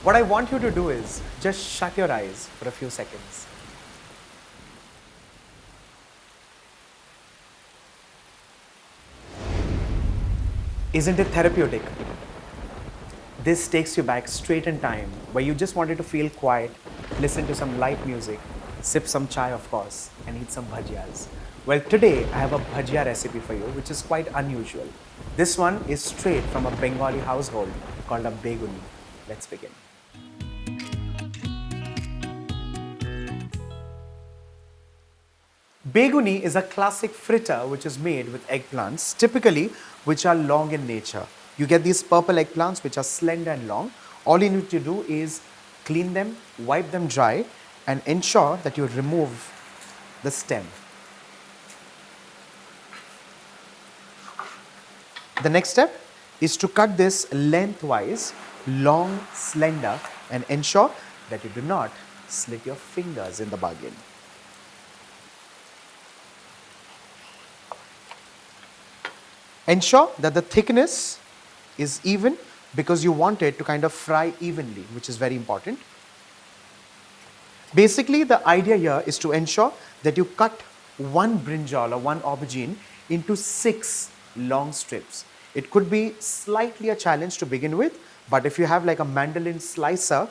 What I want you to do is just shut your eyes for a few seconds. Isn't it therapeutic? This takes you back straight in time where you just wanted to feel quiet, listen to some light music, sip some chai of course, and eat some bhajiyas. Well, today I have a bhajia recipe for you which is quite unusual. This one is straight from a Bengali household called a Beguni. Let's begin. Beguni is a classic fritter which is made with eggplants, typically which are long in nature. You get these purple eggplants which are slender and long. All you need to do is clean them, wipe them dry, and ensure that you remove the stem. The next step is to cut this lengthwise, long, slender, and ensure that you do not slit your fingers in the bargain. Ensure that the thickness is even because you want it to kind of fry evenly, which is very important. Basically, the idea here is to ensure that you cut one brinjal or one aubergine into 6 long strips. It could be slightly a challenge to begin with, but if you have like a mandolin slicer,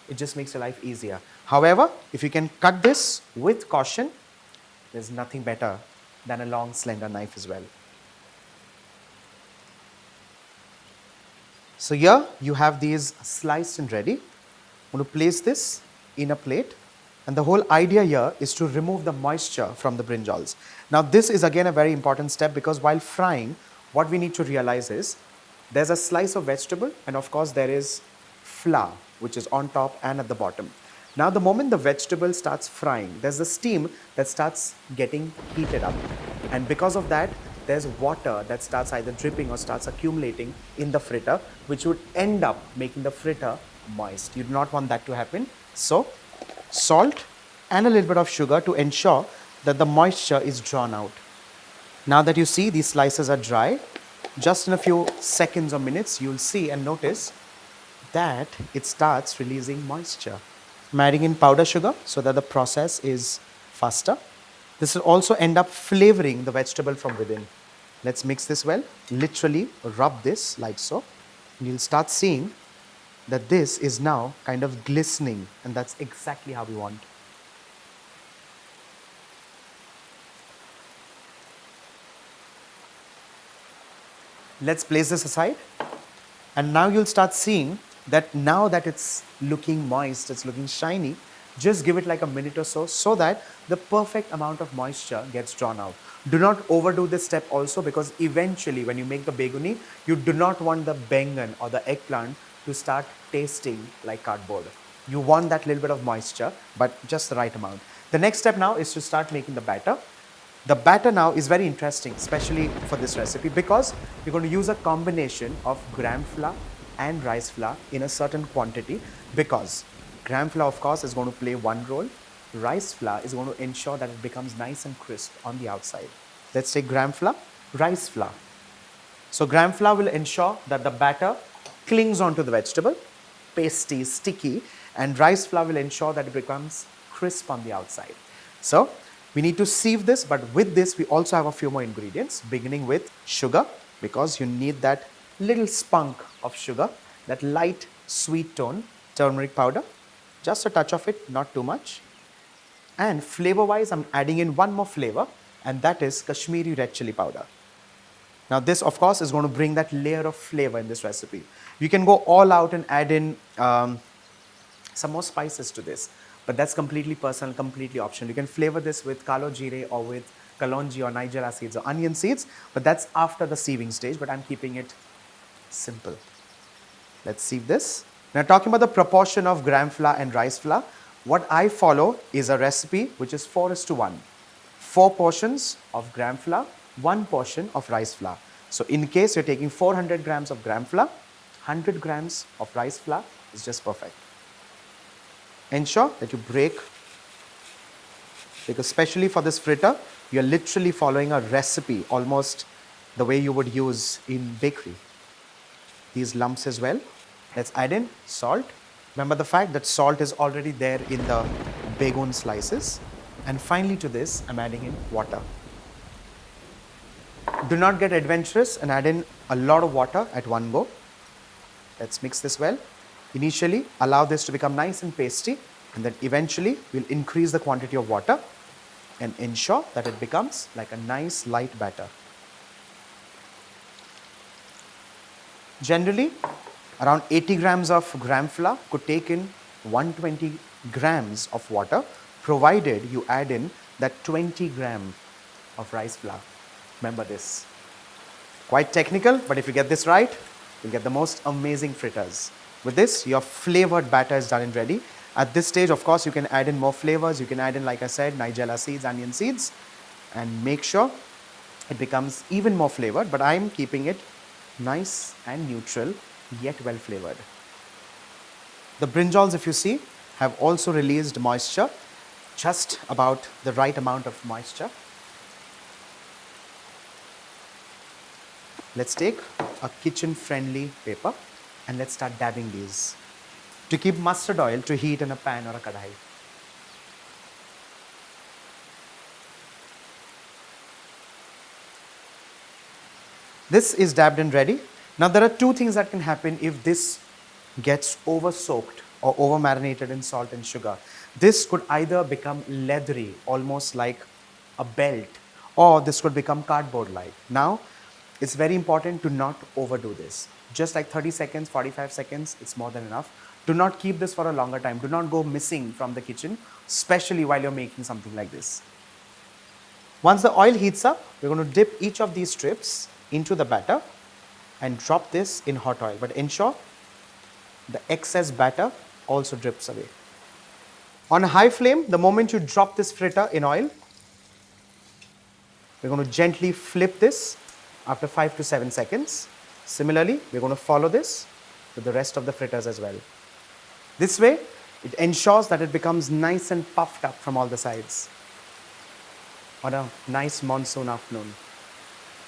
it just makes your life easier. However, if you can cut this with caution, there's nothing better than a long slender knife as well. So here you have these sliced and ready. I'm going to place this in a plate, and the whole idea here is to remove the moisture from the brinjals. Now this is again a very important step because while frying, what we need to realize is there's a slice of vegetable and of course there is flour which is on top and at the bottom. Now the moment the vegetable starts frying, there's a steam that starts getting heated up, and because of that there's water that starts either dripping or starts accumulating in the fritter, which would end up making the fritter moist. You do not want that to happen. So salt and a little bit of sugar to ensure that the moisture is drawn out. Now that you see these slices are dry, just in a few seconds or minutes, you'll see and notice that it starts releasing moisture. I'm adding in powder sugar so that the process is faster. This will also end up flavoring the vegetable from within. Let's mix this well. Literally rub this like so. And you'll start seeing that this is now kind of glistening, and that's exactly how we want. Let's place this aside. And now you'll start seeing that now that it's looking moist, it's looking shiny, just give it like a minute or so that the perfect amount of moisture gets drawn out. Do not overdo this step also, because eventually when you make the beguni, you do not want the Baingan or the eggplant to start tasting like cardboard. You want that little bit of moisture, but just the right amount. The next step now is to start making the batter. The batter now is very interesting, especially for this recipe, because you're going to use a combination of gram flour and rice flour in a certain quantity, because gram flour of course is going to play one role. Rice flour is going to ensure that it becomes nice and crisp on the outside. Let's take gram flour, rice flour. So gram flour will ensure that the batter clings onto the vegetable, pasty, sticky, and rice flour will ensure that it becomes crisp on the outside. So we need to sieve this, but with this we also have a few more ingredients, beginning with sugar, because you need that little spunk of sugar, that light sweet tone, turmeric powder, just a touch of it, not too much. And flavor wise, I'm adding in one more flavor, and that is Kashmiri red chili powder. Now this of course is going to bring that layer of flavor in this recipe. You can go all out and add in some more spices to this, but that's completely personal, completely optional. You can flavor this with kalo jeera or with kalonji or nigella seeds or onion seeds, but that's after the sieving stage, but I'm keeping it simple. Let's sieve this. Now talking about the proportion of gram flour and rice flour, what I follow is a recipe which is 4:1. 4 portions of gram flour, 1 portion of rice flour. So in case you're taking 400 grams of gram flour, 100 grams of rice flour is just perfect. Ensure that you break, because especially for this fritter, you're literally following a recipe almost the way you would use in bakery. These lumps as well. Let's add in salt, Remember the fact that salt is already there in the Beguni slices. And finally to this, I'm adding in water. Do not get adventurous and add in a lot of water at one go. Let's mix this well. Initially, allow this to become nice and pasty, and then eventually we'll increase the quantity of water and ensure that it becomes like a nice light batter. Generally, around 80 grams of gram flour could take in 120 grams of water, provided you add in that 20 gram of rice flour. Remember this. Quite technical, but if you get this right, you'll get the most amazing fritters. With this, your flavored batter is done and ready. At this stage, of course, you can add in more flavors. You can add in, like I said, nigella seeds, onion seeds, and make sure it becomes even more flavored, but I'm keeping it nice and neutral, yet well flavored. The brinjals, if you see, have also released moisture, just about the right amount of moisture. Let's take a kitchen-friendly paper and let's start dabbing these. To keep mustard oil to heat in a pan or a kadhai. This is dabbed and ready. Now there are two things that can happen if this gets over soaked or over marinated in salt and sugar. This could either become leathery, almost like a belt, or this could become cardboard like. Now, it's very important to not overdo this. Just like 30 seconds, 45 seconds, it's more than enough. Do not keep this for a longer time. Do not go missing from the kitchen, especially while you're making something like this. Once the oil heats up, we're going to dip each of these strips into the batter and drop this in hot oil. But ensure the excess batter also drips away. On a high flame, the moment you drop this fritter in oil, we're going to gently flip this after 5 to 7 seconds. Similarly, we're going to follow this with the rest of the fritters as well. This way, it ensures that it becomes nice and puffed up from all the sides. On a nice monsoon afternoon,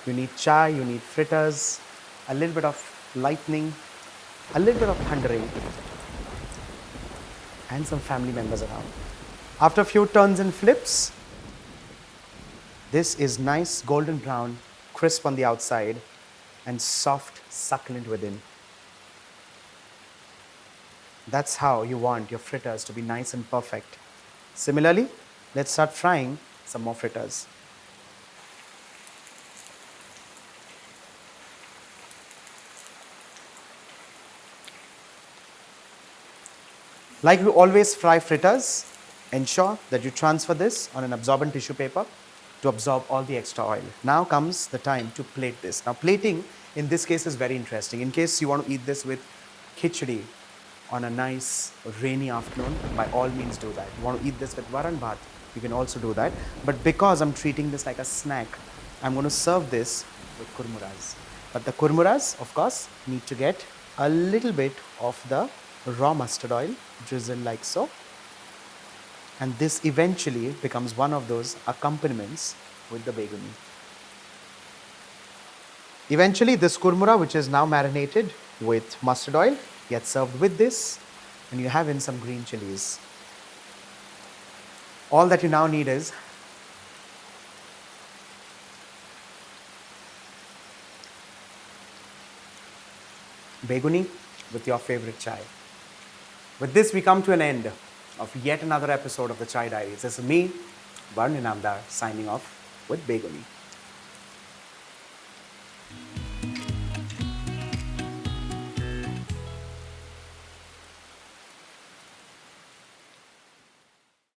you need chai, you need fritters, a little bit of lightning, a little bit of thundering, and some family members around. After a few turns and flips, this is nice golden brown, crisp on the outside, and soft, succulent within. That's how you want your fritters to be nice and perfect. Similarly, let's start frying some more fritters. Like we always fry fritters, ensure that you transfer this on an absorbent tissue paper to absorb all the extra oil. Now comes the time to plate this. Now plating in this case is very interesting. In case you want to eat this with khichdi on a nice rainy afternoon, by all means do that. You want to eat this with varan bhat, you can also do that. But because I'm treating this like a snack, I'm going to serve this with kurmuras. But the kurmuras, of course, need to get a little bit of the raw mustard oil drizzled like so. And this eventually becomes one of those accompaniments with the beguni. Eventually, this kurmura, which is now marinated with mustard oil, gets served with this, and you have in some green chilies. All that you now need is beguni with your favorite chai. With this, we come to an end of yet another episode of the Chai Diaries. This is me, Varun Inamdar, signing off with Beguni.